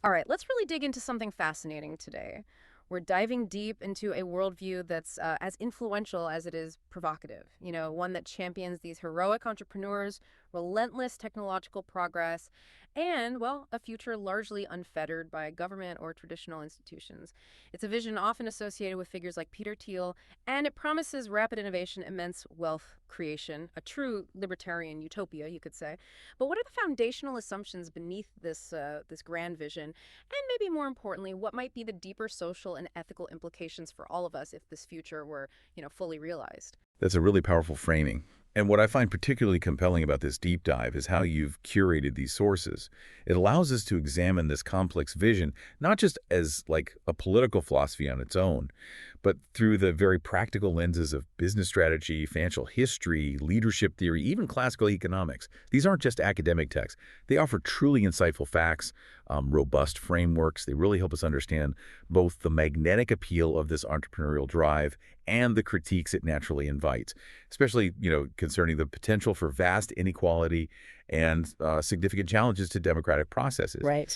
All right, let's really dig into something fascinating today. We're diving deep into a worldview that's as influential as it is provocative. One that champions these heroic entrepreneurs, relentless technological progress, and, well, a future largely unfettered by government or traditional institutions. It's a vision often associated with figures like Peter Thiel, and it promises rapid innovation, immense wealth creation, a true libertarian utopia, you could say. But what are the foundational assumptions beneath this grand vision? And maybe more importantly, what might be the deeper social and ethical implications for all of us if this future were, fully realized? That's a really powerful framing. And what I find particularly compelling about this deep dive is how you've curated these sources. It allows us to examine this complex vision, not just as like a political philosophy on its own, but through the very practical lenses of business strategy, financial history, leadership theory, even classical economics. These aren't just academic texts. They offer truly insightful facts, robust frameworks. They really help us understand both the magnetic appeal of this entrepreneurial drive and the critiques it naturally invites, especially, concerning the potential for vast inequality and significant challenges to democratic processes. Right.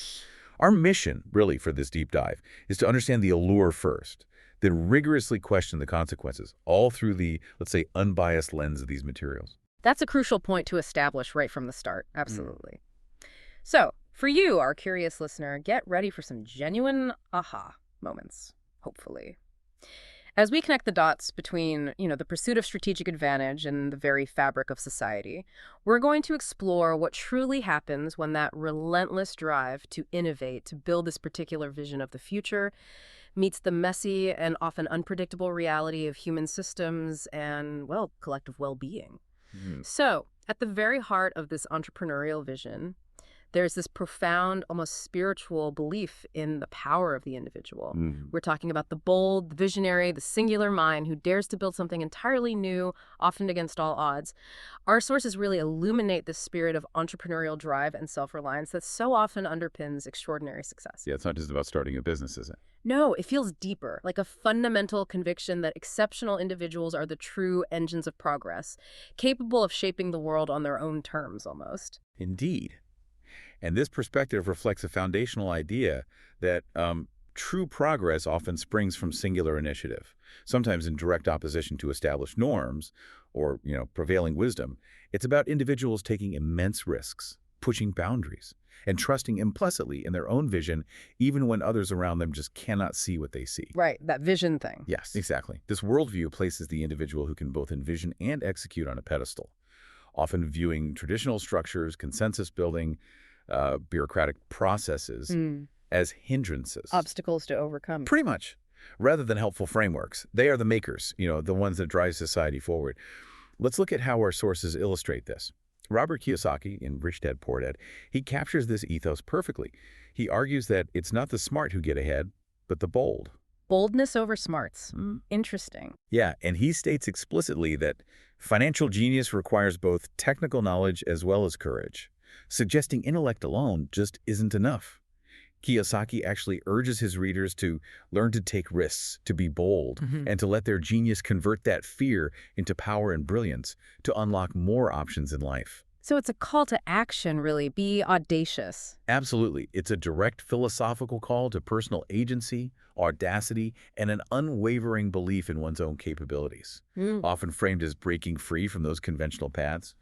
Our mission, really, for this deep dive is to understand the allure first, then rigorously question the consequences, all through the, let's say, unbiased lens of these materials. That's a crucial point to establish right from the start. Absolutely. So, for you, our curious listener, get ready for some genuine aha moments, hopefully. As we connect the dots between, the pursuit of strategic advantage and the very fabric of society, we're going to explore what truly happens when that relentless drive to innovate, to build this particular vision of the future, meets the messy and often unpredictable reality of human systems and, well, collective well-being. Mhm. So, at the very heart of this entrepreneurial vision, there's this profound, almost spiritual belief in the power of the individual. Mhm. We're talking about the bold, the visionary, the singular mind who dares to build something entirely new, often against all odds. Our sources really illuminate the spirit of entrepreneurial drive and self-reliance that so often underpins extraordinary success. Yeah, it's not just about starting a business, is it? No, it feels deeper, like a fundamental conviction that exceptional individuals are the true engines of progress, capable of shaping the world on their own terms almost. Indeed. And this perspective reflects a foundational idea that true progress often springs from singular initiative, sometimes in direct opposition to established norms or, prevailing wisdom. It's about individuals taking immense risks, pushing boundaries, and trusting implicitly in their own vision, even when others around them just cannot see what they see. Right, that vision thing. Yes, exactly. This worldview places the individual who can both envision and execute on a pedestal, often viewing traditional structures, consensus building, bureaucratic processes as hindrances. Obstacles to overcome. Pretty much. Rather than helpful frameworks. They are the makers, the ones that drive society forward. Let's look at how our sources illustrate this. Robert Kiyosaki, in Rich Dad, Poor Dad, he captures this ethos perfectly. He argues that it's not the smart who get ahead, but the bold. Boldness over smarts. Interesting. Yeah, and he states explicitly that financial genius requires both technical knowledge as well as courage, suggesting intellect alone just isn't enough. Kiyosaki actually urges his readers to learn to take risks, to be bold, and to let their genius convert that fear into power and brilliance to unlock more options in life. So it's a call to action, really. Be audacious. Absolutely. It's a direct philosophical call to personal agency, audacity, and an unwavering belief in one's own capabilities, often framed as breaking free from those conventional paths.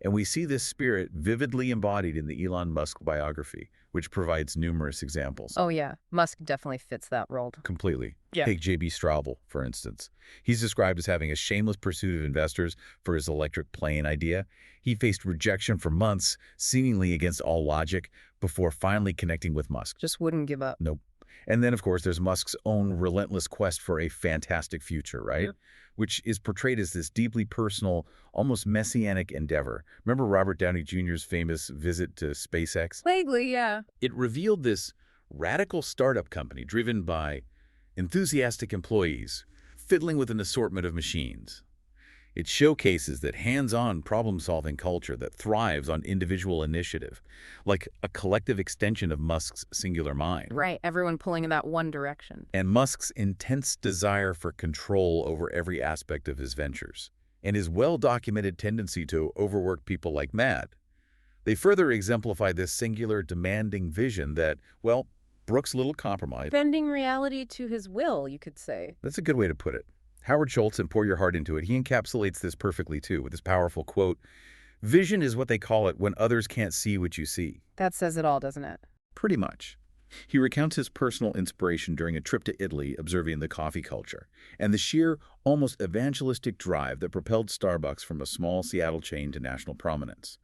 And we see this spirit vividly embodied in the Elon Musk biography, which provides numerous examples. Oh, yeah. Musk definitely fits that role. Completely. Yeah. Take J.B. Straubel, for instance. He's described as having a shameless pursuit of investors for his electric plane idea. He faced rejection for months, seemingly against all logic, before finally connecting with Musk. Just wouldn't give up. Nope. And then, of course, there's Musk's own relentless quest for a fantastic future, right? Yep. Which is portrayed as this deeply personal, almost messianic endeavor. Remember Robert Downey Jr.'s famous visit to SpaceX? Vaguely, yeah. It revealed this radical startup company driven by enthusiastic employees, fiddling with an assortment of machines. It showcases that hands-on problem-solving culture that thrives on individual initiative, like a collective extension of Musk's singular mind. Right. Everyone pulling in that one direction. And Musk's intense desire for control over every aspect of his ventures, and his well-documented tendency to overwork people like mad. They further exemplify this singular, demanding vision that, well, Brooks' little compromise. Bending reality to his will, you could say. That's a good way to put it. Howard Schultz, in Pour Your Heart Into It, he encapsulates this perfectly too with this powerful quote, "Vision is what they call it when others can't see what you see." That says it all, doesn't it? Pretty much. He recounts his personal inspiration during a trip to Italy observing the coffee culture and the sheer, almost evangelistic drive that propelled Starbucks from a small Seattle chain to national prominence.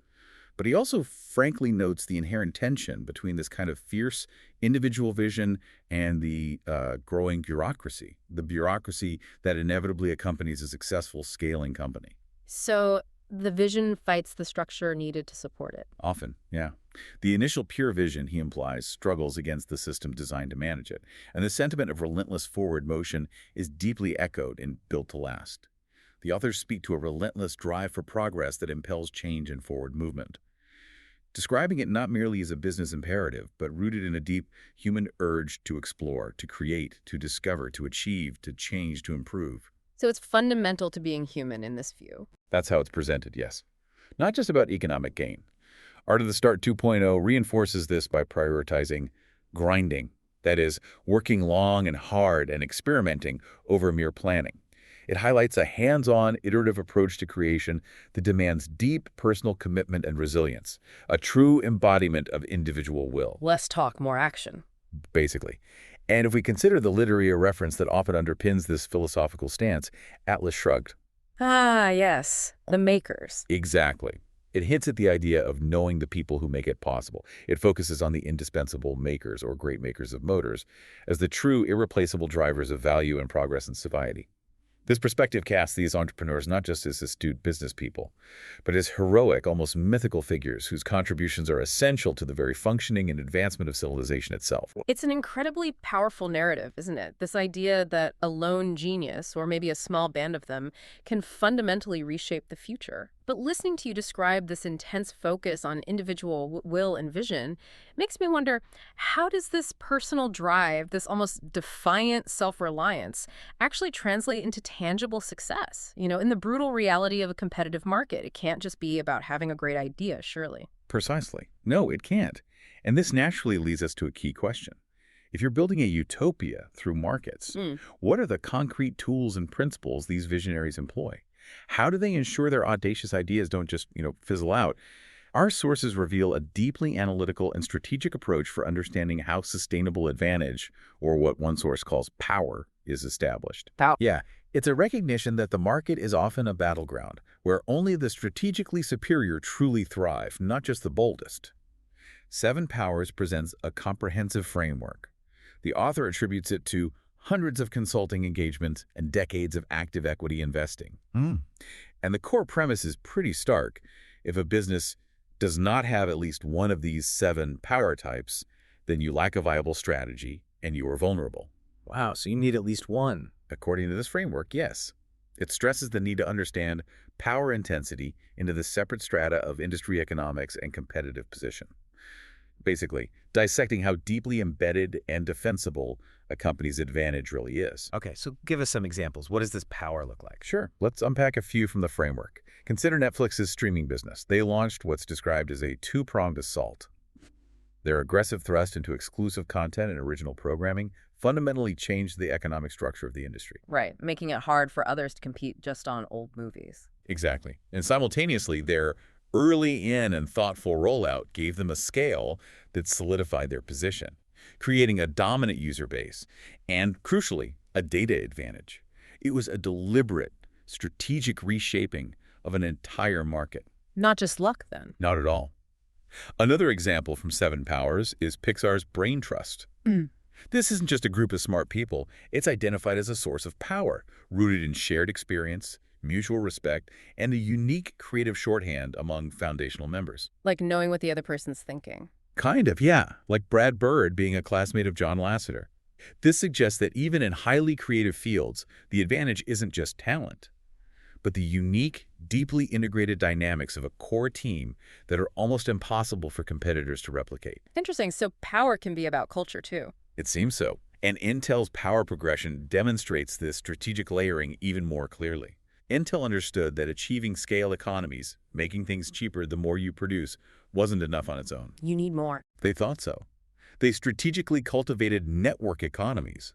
But he also frankly notes the inherent tension between this kind of fierce individual vision and the growing bureaucracy, the bureaucracy that inevitably accompanies a successful scaling company. So the vision fights the structure needed to support it. Often, yeah. The initial pure vision, he implies, struggles against the system designed to manage it, and the sentiment of relentless forward motion is deeply echoed in Built to Last. The authors speak to a relentless drive for progress that impels change and forward movement, describing it not merely as a business imperative, but rooted in a deep human urge to explore, to create, to discover, to achieve, to change, to improve. So it's fundamental to being human in this view. That's how it's presented, yes. Not just about economic gain. Art of the Start 2.0 reinforces this by prioritizing grinding, that is, working long and hard and experimenting over mere planning. It highlights a hands-on, iterative approach to creation that demands deep personal commitment and resilience, a true embodiment of individual will. Less talk, more action. Basically. And if we consider the literary reference that often underpins this philosophical stance, Atlas Shrugged. Ah, yes. The makers. Exactly. It hints at the idea of knowing the people who make it possible. It focuses on the indispensable makers or great makers of motors as the true irreplaceable drivers of value and progress in society. This perspective casts these entrepreneurs not just as astute business people, but as heroic, almost mythical figures whose contributions are essential to the very functioning and advancement of civilization itself. It's an incredibly powerful narrative, isn't it? This idea that a lone genius, or maybe a small band of them, can fundamentally reshape the future. But listening to you describe this intense focus on individual will and vision makes me wonder, how does this personal drive, this almost defiant self-reliance, actually translate into tangible success? You know, in the brutal reality of a competitive market, it can't just be about having a great idea, surely. Precisely. No, it can't. And this naturally leads us to a key question. If you're building a utopia through markets, what are the concrete tools and principles these visionaries employ? How do they ensure their audacious ideas don't just, fizzle out? Our sources reveal a deeply analytical and strategic approach for understanding how sustainable advantage, or what one source calls power, is established. Power. Yeah, it's a recognition that the market is often a battleground where only the strategically superior truly thrive, not just the boldest. Seven Powers presents a comprehensive framework. The author attributes it to hundreds of consulting engagements and decades of active equity investing. And the core premise is pretty stark. If a business does not have at least one of these seven power types, then you lack a viable strategy and you are vulnerable. Wow, so you need at least one. According to this framework, yes. It stresses the need to understand power intensity into the separate strata of industry economics and competitive position. Basically, dissecting how deeply embedded and defensible a company's advantage really is. Okay, so give us some examples. What does this power look like? Sure. Let's unpack a few from the framework. Consider Netflix's streaming business. They launched what's described as a two-pronged assault. Their aggressive thrust into exclusive content and original programming fundamentally changed the economic structure of the industry. Right, making it hard for others to compete just on old movies. Exactly. And simultaneously, their early in and thoughtful rollout gave them a scale that solidified their position, creating a dominant user base and, crucially, a data advantage. It was a deliberate, strategic reshaping of an entire market. Not just luck, then. Not at all. Another example from Seven Powers is Pixar's Brain Trust. This isn't just a group of smart people. It's identified as a source of power, rooted in shared experience, mutual respect, and a unique creative shorthand among foundational members. Like knowing what the other person's thinking. Kind of, yeah. Like Brad Bird being a classmate of John Lasseter. This suggests that even in highly creative fields, the advantage isn't just talent, but the unique, deeply integrated dynamics of a core team that are almost impossible for competitors to replicate. Interesting. So power can be about culture, too. It seems so. And Intel's power progression demonstrates this strategic layering even more clearly. Intel understood that achieving scale economies, making things cheaper the more you produce, wasn't enough on its own. You need more. They thought so. They strategically cultivated network economies.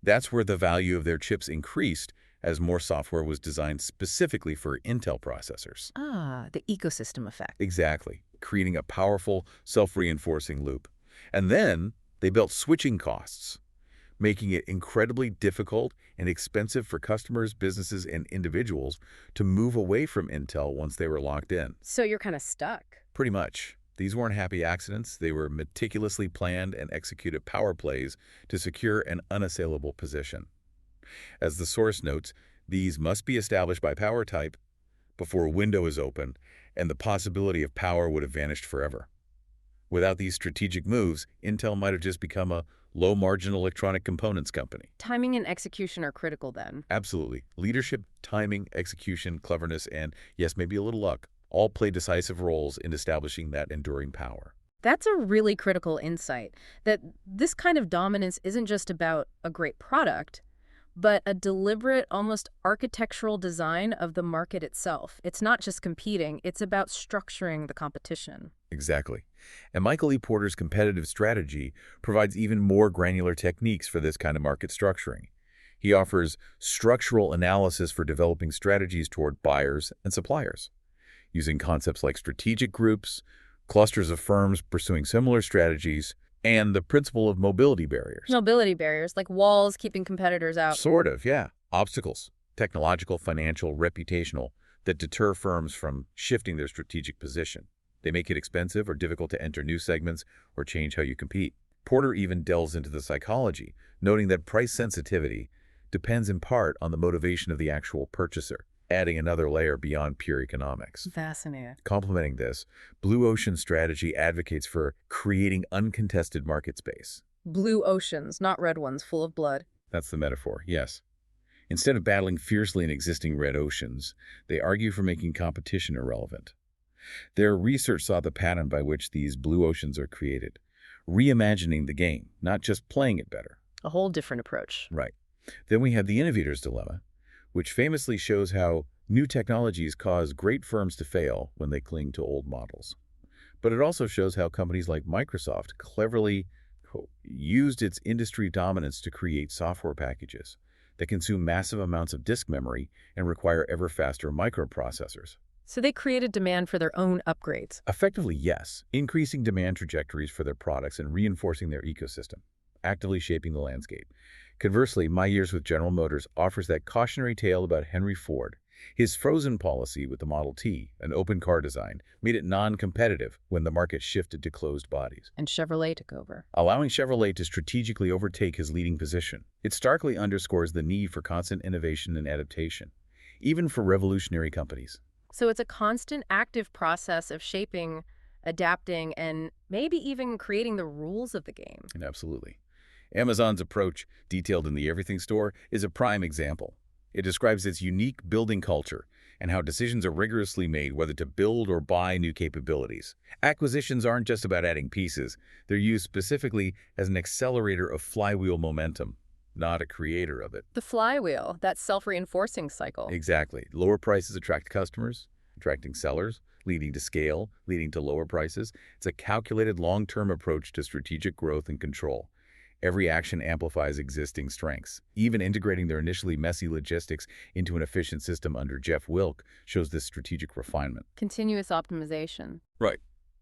That's where the value of their chips increased as more software was designed specifically for Intel processors. Ah, the ecosystem effect. Exactly, creating a powerful, self-reinforcing loop. And then they built switching costs, making it incredibly difficult and expensive for customers, businesses, and individuals to move away from Intel once they were locked in. So you're kind of stuck. Pretty much. These weren't happy accidents. They were meticulously planned and executed power plays to secure an unassailable position. As the source notes, these must be established by power type before a window is open, and the possibility of power would have vanished forever. Without these strategic moves, Intel might have just become a low-margin electronic components company. Timing and execution are critical then. Absolutely. Leadership, timing, execution, cleverness, and, yes, maybe a little luck, all play decisive roles in establishing that enduring power. That's a really critical insight, that this kind of dominance isn't just about a great product, but a deliberate, almost architectural design of the market itself. It's not just competing, it's about structuring the competition. Exactly. And Michael E. Porter's competitive strategy provides even more granular techniques for this kind of market structuring. He offers structural analysis for developing strategies toward buyers and suppliers, using concepts like strategic groups, clusters of firms pursuing similar strategies, and the principle of mobility barriers. Mobility barriers, like walls keeping competitors out. Sort of, yeah. Obstacles, technological, financial, reputational, that deter firms from shifting their strategic position. They make it expensive or difficult to enter new segments or change how you compete. Porter even delves into the psychology, noting that price sensitivity depends in part on the motivation of the actual purchaser, adding another layer beyond pure economics. Fascinating. Complementing this, Blue Ocean strategy advocates for creating uncontested market space. Blue oceans, not red ones, full of blood. That's the metaphor, yes. Instead of battling fiercely in existing red oceans, they argue for making competition irrelevant. Their research saw the pattern by which these blue oceans are created, reimagining the game, not just playing it better. A whole different approach. Right. Then we have the innovator's dilemma, which famously shows how new technologies cause great firms to fail when they cling to old models. But it also shows how companies like Microsoft cleverly used its industry dominance to create software packages that consume massive amounts of disk memory and require ever faster microprocessors. So they created demand for their own upgrades. Effectively, yes, increasing demand trajectories for their products and reinforcing their ecosystem, actively shaping the landscape. Conversely, my years with General Motors offers that cautionary tale about Henry Ford. His frozen policy with the Model T, an open car design, made it non-competitive when the market shifted to closed bodies, And Chevrolet took over. allowing Chevrolet to strategically overtake his leading position. It starkly underscores the need for constant innovation and adaptation, even for revolutionary companies. So it's a constant active process of shaping, adapting, and maybe even creating the rules of the game. And absolutely. Amazon's approach, detailed in the Everything Store, is a prime example. It describes its unique building culture and how decisions are rigorously made whether to build or buy new capabilities. Acquisitions aren't just about adding pieces. They're used specifically as an accelerator of flywheel momentum, not a creator of it. The flywheel, that self-reinforcing cycle. Exactly. Lower prices attract customers, attracting sellers, leading to scale, leading to lower prices. It's a calculated long-term approach to strategic growth and control. Every action amplifies existing strengths. Even integrating their initially messy logistics into an efficient system under Jeff Wilk shows this strategic refinement. Continuous optimization. Right.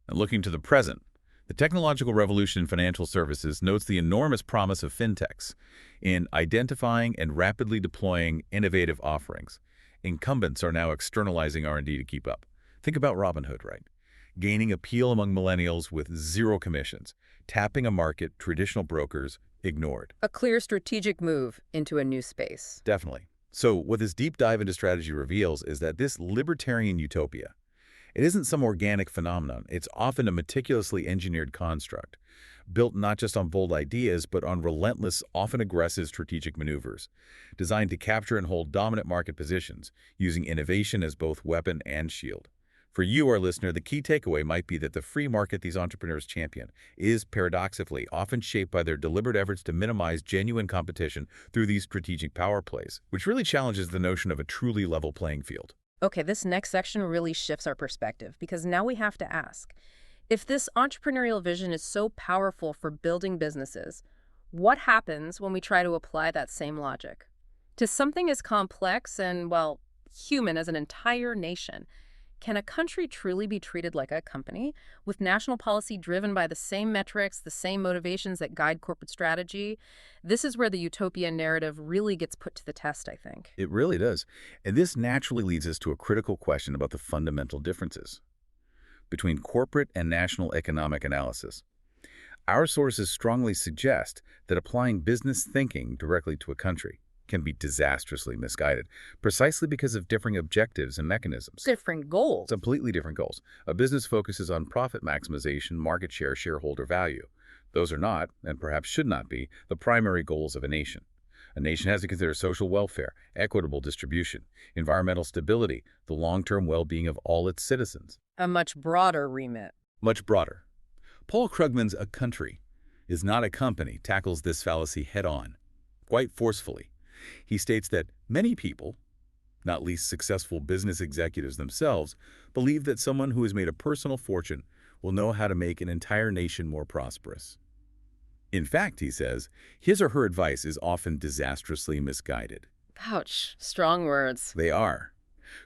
And looking to the present, the technological revolution in financial services notes the enormous promise of fintechs in identifying and rapidly deploying innovative offerings. Incumbents are now externalizing R&D to keep up. Think about Robinhood, right? Gaining appeal among millennials with zero commissions, tapping a market traditional brokers ignored. A clear strategic move into a new space. Definitely. So what this deep dive into strategy reveals is that this libertarian utopia, it isn't some organic phenomenon. It's often a meticulously engineered construct, built not just on bold ideas, but on relentless, often aggressive strategic maneuvers, designed to capture and hold dominant market positions, using innovation as both weapon and shield. For you, our listener, the key takeaway might be that the free market these entrepreneurs champion is, paradoxically, often shaped by their deliberate efforts to minimize genuine competition through these strategic power plays, which really challenges the notion of a truly level playing field. Okay, this next section really shifts our perspective because now we have to ask, If this entrepreneurial vision is so powerful for building businesses, what happens when we try to apply that same logic to something as complex and, well, human as an entire nation? Can a country truly be treated like a company, with national policy driven by the same metrics, the same motivations that guide corporate strategy? This is where the Utopia narrative really gets put to the test, I think. It really does. And this naturally leads us to a critical question about the fundamental differences between corporate and national economic analysis. Our sources strongly suggest that applying business thinking directly to a country can be disastrously misguided, precisely because of differing objectives and mechanisms. Different goals. Completely different goals. A business focuses on profit maximization, market share, shareholder value. Those are not, and perhaps should not be, the primary goals of a nation. A nation has to consider social welfare, equitable distribution, environmental stability, the long-term well-being of all its citizens. A much broader remit. Much broader. Paul Krugman's A Country is Not a Company tackles this fallacy head-on, quite forcefully. He states that many people, not least successful business executives themselves, believe that someone who has made a personal fortune will know how to make an entire nation more prosperous. In fact, he says, his or her advice is often disastrously misguided. Ouch, strong words. They are.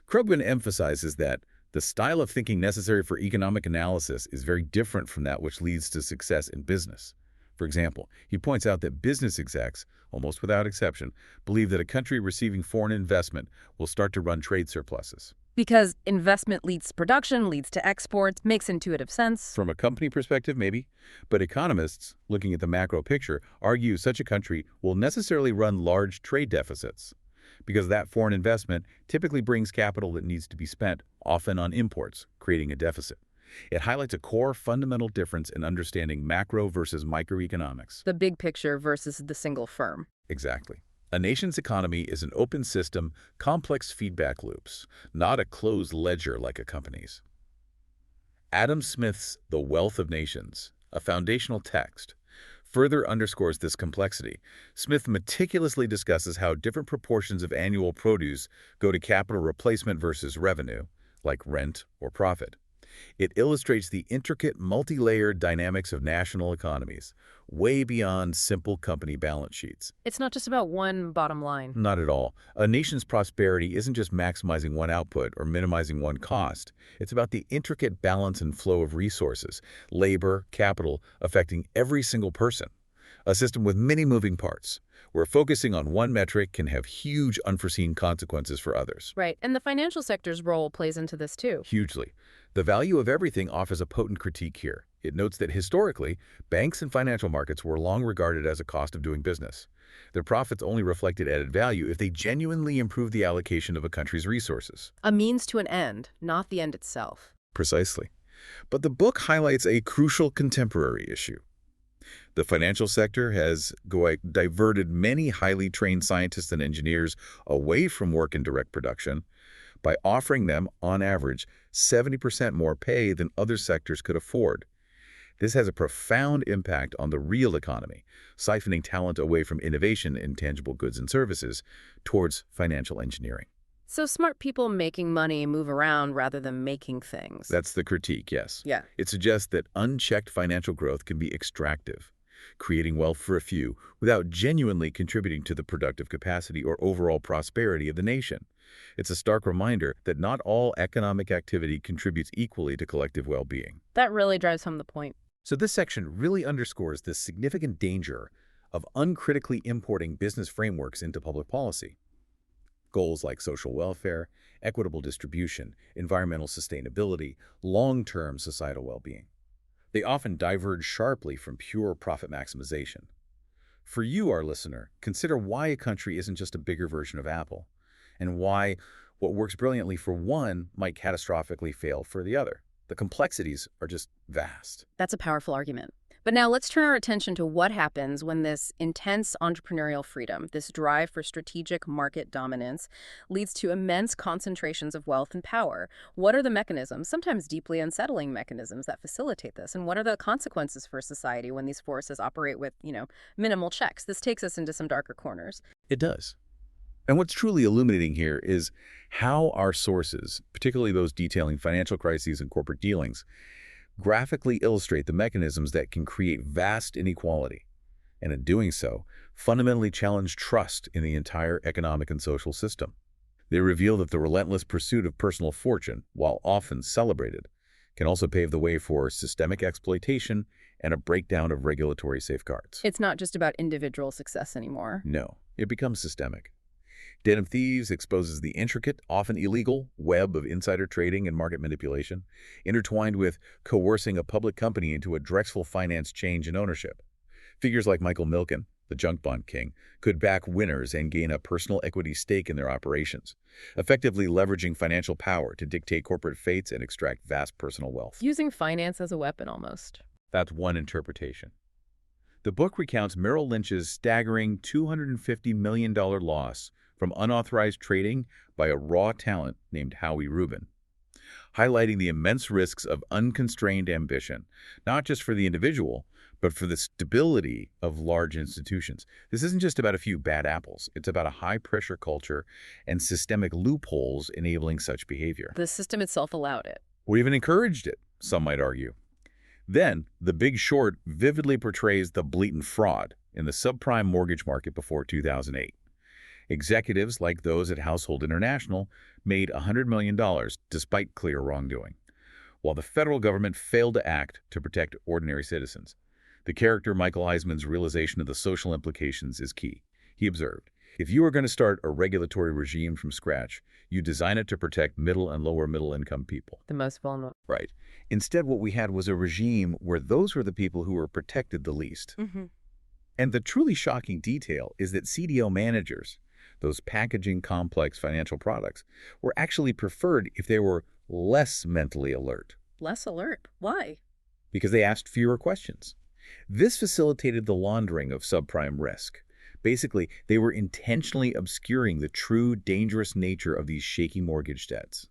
Krugman emphasizes that the style of thinking necessary for economic analysis is very different from that which leads to success in business. For example, he points out that business execs, almost without exception, believe that a country receiving foreign investment will start to run trade surpluses. Because investment leads to production, leads to exports, makes intuitive sense. From a company perspective, maybe, but economists, looking at the macro picture, argue such a country will necessarily run large trade deficits, because that foreign investment typically brings capital that needs to be spent, often on imports, creating a deficit. It highlights a core fundamental difference in understanding macro versus microeconomics. The big picture versus the single firm. Exactly. A nation's economy is an open system, complex feedback loops, not a closed ledger like a company's. Adam Smith's The Wealth of Nations, a foundational text, further underscores this complexity. Smith meticulously discusses how different proportions of annual produce go to capital replacement versus revenue, like rent or profit. It illustrates the intricate, multi-layered dynamics of national economies, way beyond simple company balance sheets. It's not just about one bottom line. Not at all. A nation's prosperity isn't just maximizing one output or minimizing one cost. It's about the intricate balance and flow of resources, labor, capital, affecting every single person. A system with many moving parts, where focusing on one metric can have huge unforeseen consequences for others. Right, and the financial sector's role plays into this too. Hugely. The value of everything offers a potent critique here. It notes that historically, banks and financial markets were long regarded as a cost of doing business. Their profits only reflected added value if they genuinely improved the allocation of a country's resources. A means to an end, not the end itself. Precisely. But the book highlights a crucial contemporary issue. The financial sector has diverted many highly trained scientists and engineers away from work in direct production by offering them, on average, 70% more pay than other sectors could afford. This has a profound impact on the real economy, siphoning talent away from innovation in tangible goods and services towards financial engineering. So smart people making money move around rather than making things. That's the critique, yes. Yeah. It suggests that unchecked financial growth can be extractive, creating wealth for a few without genuinely contributing to the productive capacity or overall prosperity of the nation. It's a stark reminder that not all economic activity contributes equally to collective well-being. That really drives home the point. So this section really underscores the significant danger of uncritically importing business frameworks into public policy. Goals like social welfare, equitable distribution, environmental sustainability, long-term societal well-being. They often diverge sharply from pure profit maximization. For you, our listener, consider why a country isn't just a bigger version of Apple, and why what works brilliantly for one might catastrophically fail for the other. The complexities are just vast. That's a powerful argument. But now let's turn our attention to what happens when this intense entrepreneurial freedom, this drive for strategic market dominance, leads to immense concentrations of wealth and power. What are the mechanisms, sometimes deeply unsettling mechanisms, that facilitate this? And what are the consequences for society when these forces operate with, minimal checks? This takes us into some darker corners. It does. And what's truly illuminating here is how our sources, particularly those detailing financial crises and corporate dealings, graphically illustrate the mechanisms that can create vast inequality, and in doing so, fundamentally challenge trust in the entire economic and social system. They reveal that the relentless pursuit of personal fortune, while often celebrated, can also pave the way for systemic exploitation and a breakdown of regulatory safeguards. It's not just about individual success anymore. No, it becomes systemic. Den of Thieves exposes the intricate, often illegal, web of insider trading and market manipulation, intertwined with coercing a public company into a Drexel finance change in ownership. Figures like Michael Milken, the junk bond king, could back winners and gain a personal equity stake in their operations, effectively leveraging financial power to dictate corporate fates and extract vast personal wealth. Using finance as a weapon, almost. That's one interpretation. The book recounts Merrill Lynch's staggering $250 million loss from unauthorized trading by a raw talent named Howie Rubin, highlighting the immense risks of unconstrained ambition, not just for the individual, but for the stability of large institutions. This isn't just about a few bad apples. It's about a high-pressure culture and systemic loopholes enabling such behavior. The system itself allowed it. Or even encouraged it, some might argue. Then, The Big Short vividly portrays the blatant fraud in the subprime mortgage market before 2008. Executives like those at Household International made $100 million despite clear wrongdoing, while the federal government failed to act to protect ordinary citizens. The character Michael Eisman's realization of the social implications is key. He observed, if you are going to start a regulatory regime from scratch, you design it to protect middle and lower middle income people. The most vulnerable. Right. Instead, what we had was a regime where those were the people who were protected the least. And the truly shocking detail is that CDO managers, those packaging complex financial products, were actually preferred if they were less mentally alert. Less alert? Why? Because they asked fewer questions. This facilitated the laundering of subprime risk. Basically, they were intentionally obscuring the true dangerous nature of these shaky mortgage debts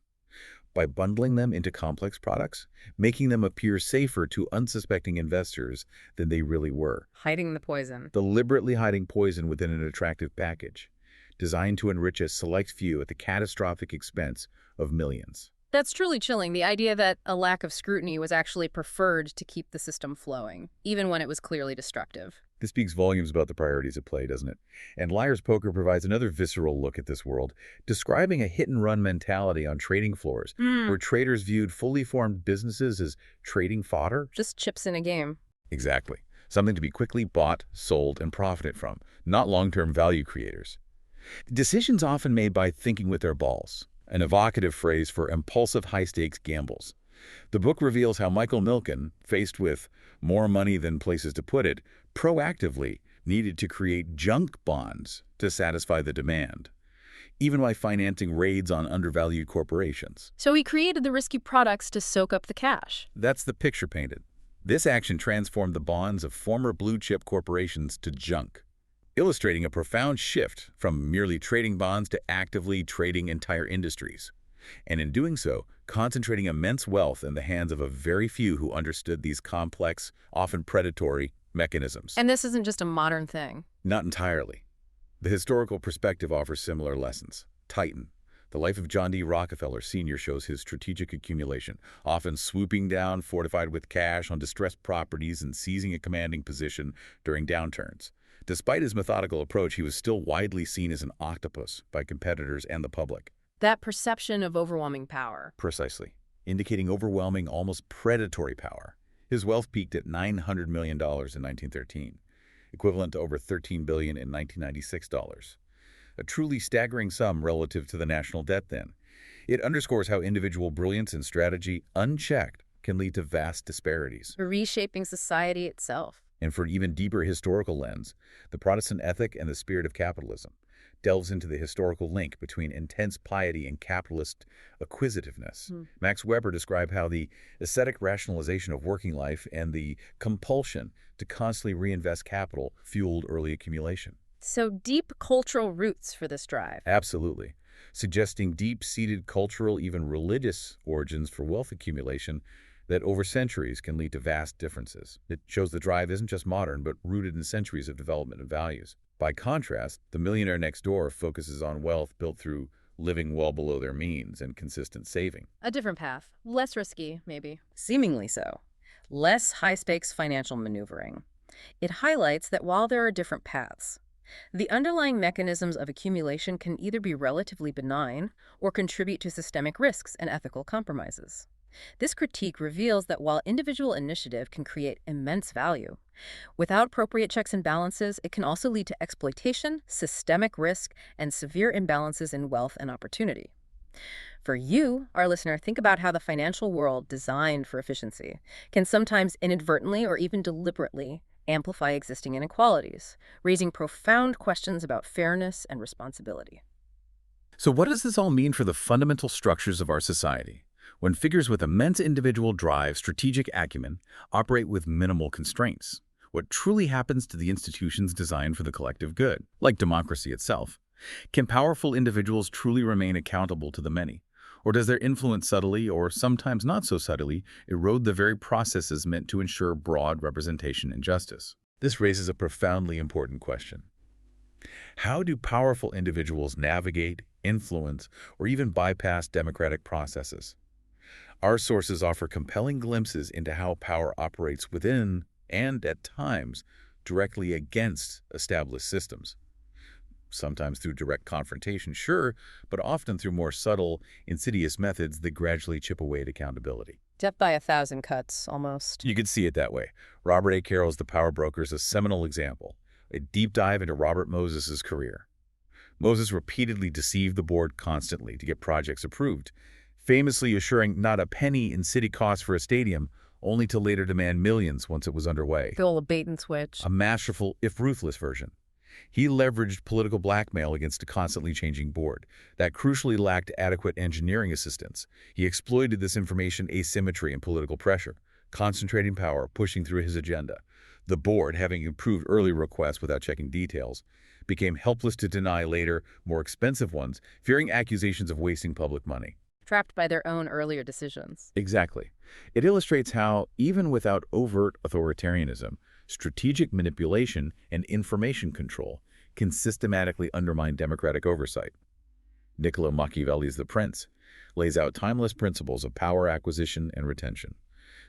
by bundling them into complex products, making them appear safer to unsuspecting investors than they really were. Hiding the poison. Deliberately hiding poison within an attractive package, designed to enrich a select few at the catastrophic expense of millions. That's truly chilling, the idea that a lack of scrutiny was actually preferred to keep the system flowing, even when it was clearly destructive. This speaks volumes about the priorities at play, doesn't it? And Liar's Poker provides another visceral look at this world, describing a hit-and-run mentality on trading floors, where traders viewed fully formed businesses as trading fodder. Just chips in a game. Exactly. Something to be quickly bought, sold, and profited from, not long-term value creators. Decisions often made by thinking with their balls, an evocative phrase for impulsive high-stakes gambles. The book reveals how Michael Milken, faced with more money than places to put it, proactively needed to create junk bonds to satisfy the demand, even by financing raids on undervalued corporations. So he created the risky products to soak up the cash. That's the picture painted. This action transformed the bonds of former blue-chip corporations to junk, illustrating a profound shift from merely trading bonds to actively trading entire industries, and in doing so, concentrating immense wealth in the hands of a very few who understood these complex, often predatory mechanisms. And this isn't just a modern thing. Not entirely. The historical perspective offers similar lessons. Titan, the life of John D. Rockefeller Sr. shows his strategic accumulation, often swooping down fortified with cash on distressed properties and seizing a commanding position during downturns. Despite his methodical approach, he was still widely seen as an octopus by competitors and the public. That perception of overwhelming power. Precisely, indicating overwhelming, almost predatory power. His wealth peaked at $900 million in 1913, equivalent to over $13 billion in 1996 dollars. A truly staggering sum relative to the national debt then. It underscores how individual brilliance and strategy, unchecked, can lead to vast disparities. Reshaping society itself. And for an even deeper historical lens, the Protestant ethic and the spirit of capitalism delves into the historical link between intense piety and capitalist acquisitiveness. Max Weber described how the ascetic rationalization of working life and the compulsion to constantly reinvest capital fueled early accumulation. So deep cultural roots for this drive. Absolutely. Suggesting deep-seated cultural, even religious origins for wealth accumulation that over centuries can lead to vast differences. It shows the drive isn't just modern, but rooted in centuries of development and values. By contrast, The Millionaire Next Door focuses on wealth built through living well below their means and consistent saving. A different path. Less risky, maybe. Seemingly so. less high-stakes financial maneuvering. It highlights that while there are different paths, the underlying mechanisms of accumulation can either be relatively benign or contribute to systemic risks and ethical compromises. This critique reveals that while individual initiative can create immense value, without appropriate checks and balances, it can also lead to exploitation, systemic risk, and severe imbalances in wealth and opportunity. For you, our listener, think about how the financial world, designed for efficiency, can sometimes inadvertently or even deliberately amplify existing inequalities, raising profound questions about fairness and responsibility. So what does this all mean for the fundamental structures of our society? When figures with immense individual drive, strategic acumen, operate with minimal constraints, what truly happens to the institutions designed for the collective good, like democracy itself? Can powerful individuals truly remain accountable to the many? Or does their influence subtly, or sometimes not so subtly, erode the very processes meant to ensure broad representation and justice? This raises a profoundly important question. How do powerful individuals navigate, influence, or even bypass democratic processes? Our sources offer compelling glimpses into how power operates within and, at times, directly against established systems. Sometimes through direct confrontation, sure, but often through more subtle, insidious methods that gradually chip away at accountability. Death by 1,000 cuts, almost. You could see it that way. Robert A. Carroll's The Power Broker is a seminal example, a deep dive into Robert Moses's career. Moses repeatedly deceived the board constantly to get projects approved, famously assuring not a penny in city costs for a stadium, only to later demand millions once it was underway. The old bait and switch. A masterful, if ruthless, version. He leveraged political blackmail against a constantly changing board that crucially lacked adequate engineering assistance. He exploited this information asymmetry and political pressure, concentrating power, pushing through his agenda. The board, having approved early requests without checking details, became helpless to deny later, more expensive ones, fearing accusations of wasting public money. Trapped by their own earlier decisions. Exactly. It illustrates how, even without overt authoritarianism, strategic manipulation and information control can systematically undermine democratic oversight. Niccolo Machiavelli's The Prince lays out timeless principles of power acquisition and retention,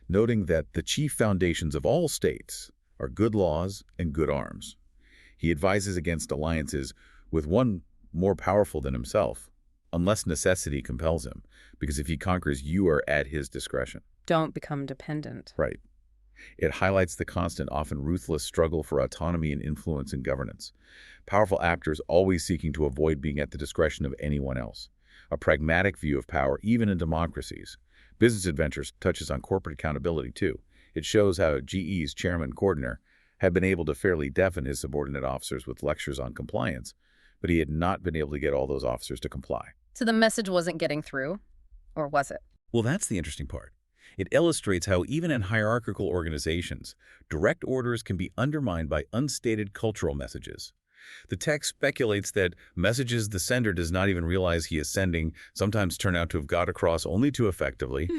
noting that the chief foundations of all states are good laws and good arms. He advises against alliances with one more powerful than himself, unless necessity compels him, because if he conquers, you are at his discretion. Don't become dependent. Right. It highlights the constant, often ruthless struggle for autonomy and influence in governance. Powerful actors always seeking to avoid being at the discretion of anyone else. A pragmatic view of power, even in democracies. Business Adventures touches on corporate accountability, too. It shows how GE's chairman, Cordner, had been able to fairly deafen his subordinate officers with lectures on compliance, but he had not been able to get all those officers to comply. So the message wasn't getting through, or was it? Well, that's the interesting part. It illustrates how even in hierarchical organizations, direct orders can be undermined by unstated cultural messages. The text speculates that messages the sender does not even realize he is sending sometimes turn out to have got across only too effectively,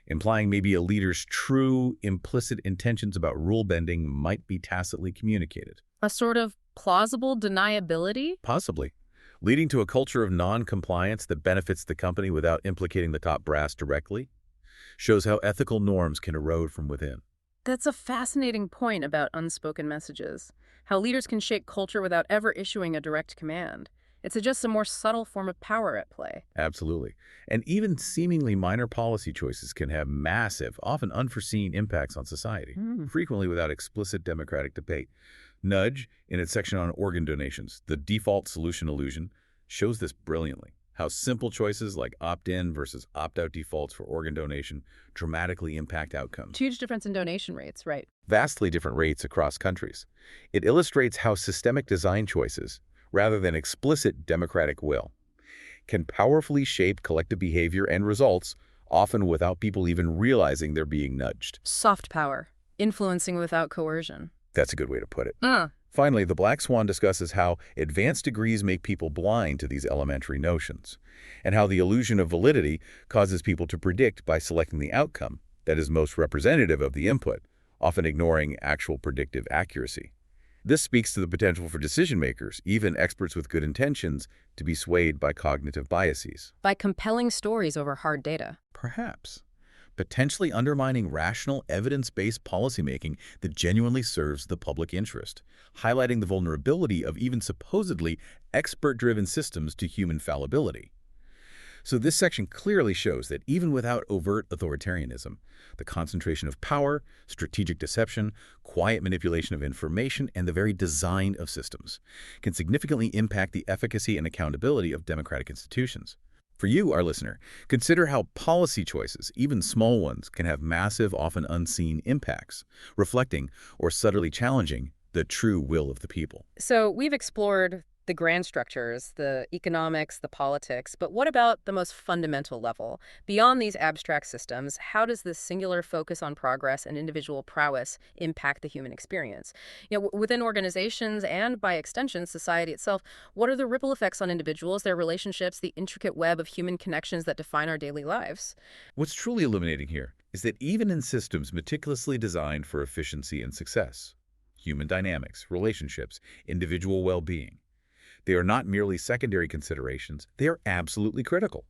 implying maybe a leader's true implicit intentions about rule bending might be tacitly communicated. A sort of plausible deniability? Possibly, leading to a culture of non-compliance that benefits the company without implicating the top brass directly. Shows how ethical norms can erode from within. That's a fascinating point about unspoken messages, how leaders can shape culture without ever issuing a direct command. It suggests a more subtle form of power at play. Absolutely. And even seemingly minor policy choices can have massive, often unforeseen impacts on society, frequently without explicit democratic debate. Nudge, in its section on organ donations, the default solution illusion, shows this brilliantly. How simple choices like opt-in versus opt-out defaults for organ donation dramatically impact outcomes. Huge difference in donation rates, right? Vastly different rates across countries. It illustrates how systemic design choices, rather than explicit democratic will, can powerfully shape collective behavior and results, often without people even realizing they're being nudged. Soft power, influencing without coercion. That's a good way to put it. Uh. Finally, the Black Swan discusses how advanced degrees make people blind to these elementary notions, and how the illusion of validity causes people to predict by selecting the outcome that is most representative of the input, often ignoring actual predictive accuracy. This speaks to the potential for decision-makers, even experts with good intentions, to be swayed by cognitive biases. By compelling stories over hard data. Perhaps. potentially undermining rational, evidence-based policymaking that genuinely serves the public interest, highlighting the vulnerability of even supposedly expert-driven systems to human fallibility. So this section clearly shows that even without overt authoritarianism, the concentration of power, strategic deception, quiet manipulation of information, and the very design of systems can significantly impact the efficacy and accountability of democratic institutions. For you, our listener, consider how policy choices, even small ones, can have massive, often unseen impacts, reflecting or subtly challenging the true will of the people. So we've explored the grand structures, the economics, the politics, but what about the most fundamental level? Beyond these abstract systems, how does this singular focus on progress and individual prowess impact the human experience? Within organizations and, by extension, society itself, what are the ripple effects on individuals, their relationships, the intricate web of human connections that define our daily lives? What's truly illuminating here is that even in systems meticulously designed for efficiency and success, human dynamics, relationships, individual well-being, they are not merely secondary considerations, they are absolutely critical.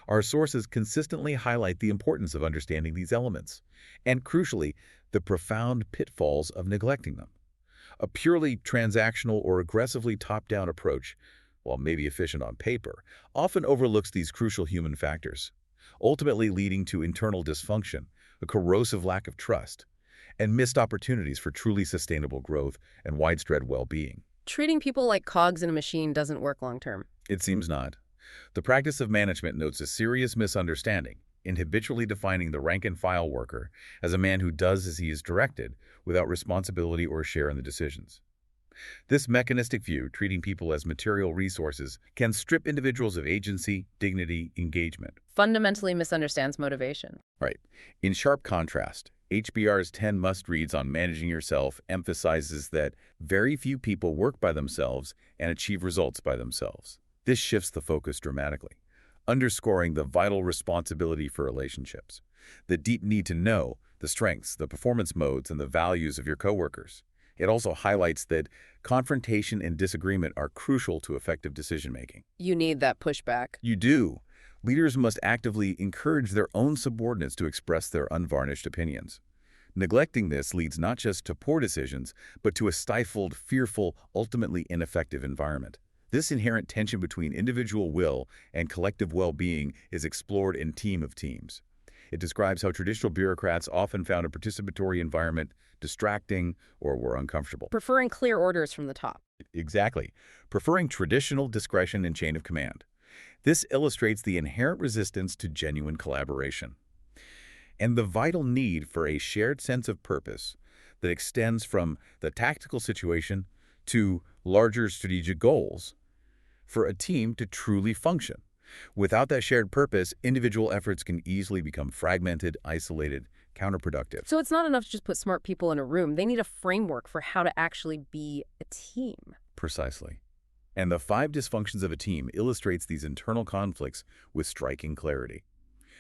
Our sources consistently highlight the importance of understanding these elements, and crucially, the profound pitfalls of neglecting them. A purely transactional or aggressively top-down approach, while maybe efficient on paper, often overlooks these crucial human factors, ultimately leading to internal dysfunction, a corrosive lack of trust, and missed opportunities for truly sustainable growth and widespread well-being. Treating people like cogs in a machine doesn't work long term. It seems not. The practice of management notes a serious misunderstanding in habitually defining the rank-and-file worker as a man who does as he is directed without responsibility or share in the decisions. This mechanistic view, treating people as material resources, can strip individuals of agency, dignity, engagement. Fundamentally misunderstands motivation. Right. In sharp contrast, HBR's 10 must-reads on managing yourself emphasizes that very few people work by themselves and achieve results by themselves. This shifts the focus dramatically, underscoring the vital responsibility for relationships, the deep need to know the strengths, the performance modes, and the values of your coworkers. It also highlights that confrontation and disagreement are crucial to effective decision-making. You need that pushback. You do. Leaders must actively encourage their own subordinates to express their unvarnished opinions. Neglecting this leads not just to poor decisions, but to a stifled, fearful, ultimately ineffective environment. This inherent tension between individual will and collective well-being is explored in Team of Teams. It describes how traditional bureaucrats often found a participatory environment distracting or were uncomfortable. Preferring clear orders from the top. Exactly. Preferring traditional discretion and chain of command. This illustrates the inherent resistance to genuine collaboration and the vital need for a shared sense of purpose that extends from the tactical situation to larger strategic goals for a team to truly function. Without that shared purpose, individual efforts can easily become fragmented, isolated, counterproductive. So it's not enough to just put smart people in a room. They need a framework for how to actually be a team. Precisely. And the 5 dysfunctions of a team illustrates these internal conflicts with striking clarity,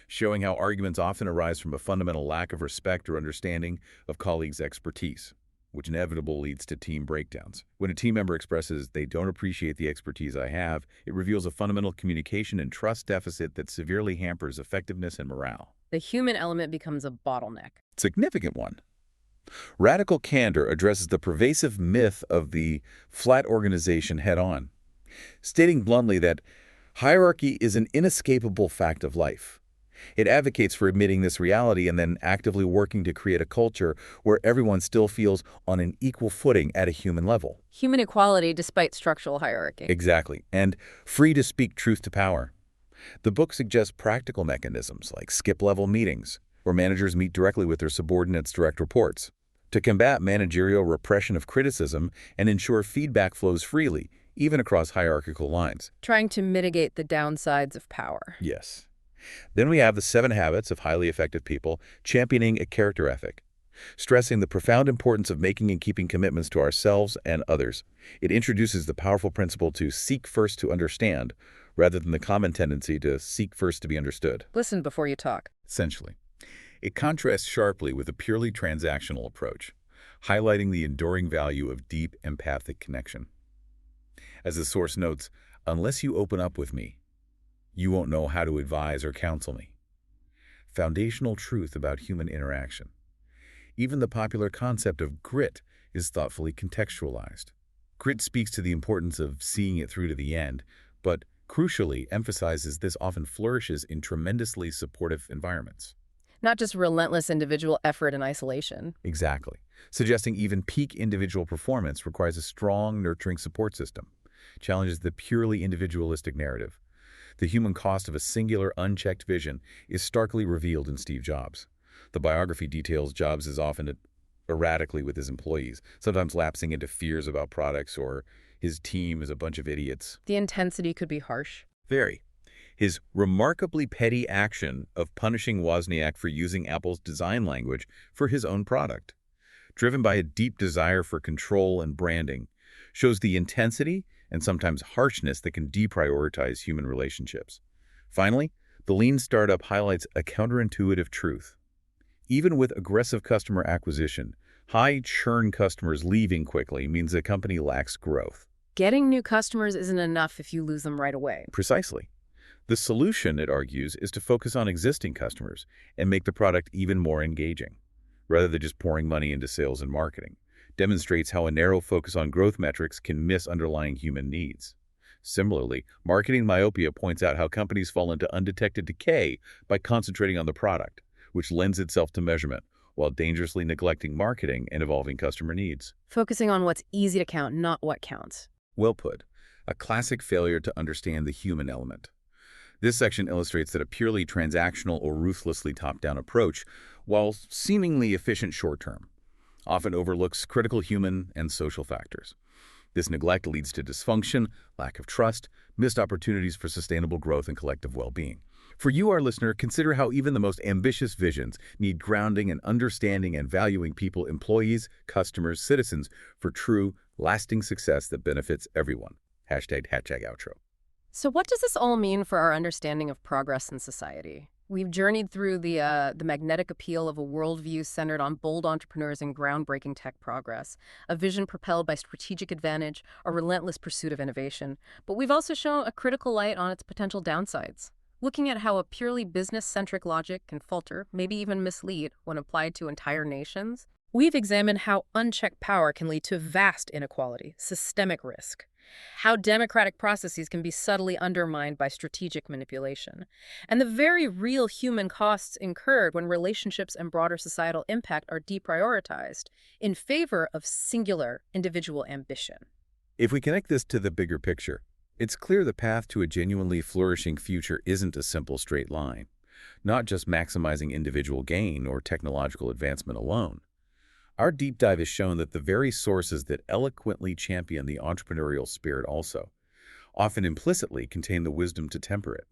showing how arguments often arise from a fundamental lack of respect or understanding of colleagues' expertise, which inevitably leads to team breakdowns. When a team member expresses they don't appreciate the expertise I have, it reveals a fundamental communication and trust deficit that severely hampers effectiveness and morale. The human element becomes a bottleneck. Significant one. Radical candor addresses the pervasive myth of the flat organization head-on, stating bluntly that hierarchy is an inescapable fact of life. It advocates for admitting this reality and then actively working to create a culture where everyone still feels on an equal footing at a human level. Human equality despite structural hierarchy. Exactly, and free to speak truth to power. The book suggests practical mechanisms like skip-level meetings, where managers meet directly with their subordinates' direct reports, to combat managerial repression of criticism and ensure feedback flows freely, even across hierarchical lines. Trying to mitigate the downsides of power. Yes. Then we have the 7 habits of highly effective people, championing a character ethic, stressing the profound importance of making and keeping commitments to ourselves and others. It introduces the powerful principle to seek first to understand, rather than the common tendency to seek first to be understood. Listen before you talk. Essentially, it contrasts sharply with a purely transactional approach, highlighting the enduring value of deep empathic connection. As the source notes, unless you open up with me, you won't know how to advise or counsel me. foundational truth about human interaction. Even the popular concept of grit is thoughtfully contextualized. Grit speaks to the importance of seeing it through to the end, but crucially emphasizes this often flourishes in tremendously supportive environments. Not just relentless individual effort in isolation. Exactly. Suggesting even peak individual performance requires a strong, nurturing support system. Challenges the purely individualistic narrative. The human cost of a singular, unchecked vision is starkly revealed in Steve Jobs. The biography details Jobs is often erratically with his employees, sometimes lapsing into fears about products or his team is a bunch of idiots. The intensity could be harsh. Very. His remarkably petty action of punishing Wozniak for using Apple's design language for his own product, driven by a deep desire for control and branding, shows the intensity and sometimes harshness that can deprioritize human relationships. Finally, the lean startup highlights a counterintuitive truth. Even with aggressive customer acquisition, high churn customers leaving quickly means the company lacks growth. Getting new customers isn't enough if you lose them right away. Precisely. The solution, it argues, is to focus on existing customers and make the product even more engaging, rather than just pouring money into sales and marketing. Demonstrates how a narrow focus on growth metrics can miss underlying human needs. Similarly, marketing myopia points out how companies fall into undetected decay by concentrating on the product, which lends itself to measurement, while dangerously neglecting marketing and evolving customer needs. Focusing on what's easy to count, not what counts. Well put. A classic failure to understand the human element. This section illustrates that a purely transactional or ruthlessly top-down approach, while seemingly efficient short-term, often overlooks critical human and social factors. This neglect leads to dysfunction, lack of trust, missed opportunities for sustainable growth and collective well-being. For you, our listener, consider how even the most ambitious visions need grounding and understanding and valuing people, employees, customers, citizens for true, lasting success that benefits everyone. #, #outro. So what does this all mean for our understanding of progress in society? We've journeyed through the magnetic appeal of a worldview centered on bold entrepreneurs and groundbreaking tech progress, a vision propelled by strategic advantage, a relentless pursuit of innovation. But we've also shown a critical light on its potential downsides, looking at how a purely business-centric logic can falter, maybe even mislead, when applied to entire nations. We've examined how unchecked power can lead to vast inequality, systemic risk, how democratic processes can be subtly undermined by strategic manipulation, and the very real human costs incurred when relationships and broader societal impact are deprioritized in favor of singular individual ambition. If we connect this to the bigger picture, it's clear the path to a genuinely flourishing future isn't a simple straight line, not just maximizing individual gain or technological advancement alone. Our deep dive has shown that the very sources that eloquently champion the entrepreneurial spirit also, often implicitly, contain the wisdom to temper it.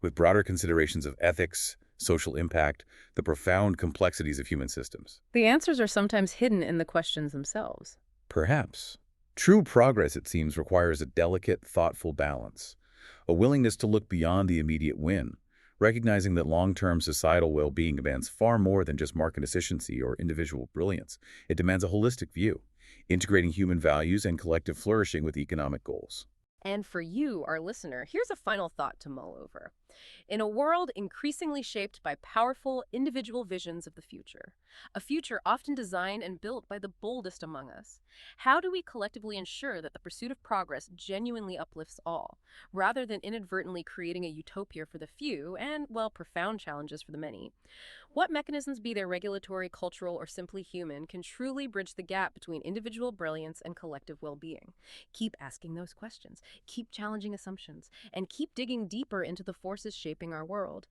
With broader considerations of ethics, social impact, the profound complexities of human systems. The answers are sometimes hidden in the questions themselves. Perhaps. True progress, it seems, requires a delicate, thoughtful balance, a willingness to look beyond the immediate win, recognizing that long-term societal well-being demands far more than just market efficiency or individual brilliance. It demands a holistic view, integrating human values and collective flourishing with economic goals. And for you, our listener, here's a final thought to mull over. In a world increasingly shaped by powerful individual visions of the future, a future often designed and built by the boldest among us, how do we collectively ensure that the pursuit of progress genuinely uplifts all, rather than inadvertently creating a utopia for the few and, well, profound challenges for the many? What mechanisms, be they regulatory, cultural, or simply human, can truly bridge the gap between individual brilliance and collective well-being? Keep asking those questions, keep challenging assumptions, and keep digging deeper into the forces shaping our world.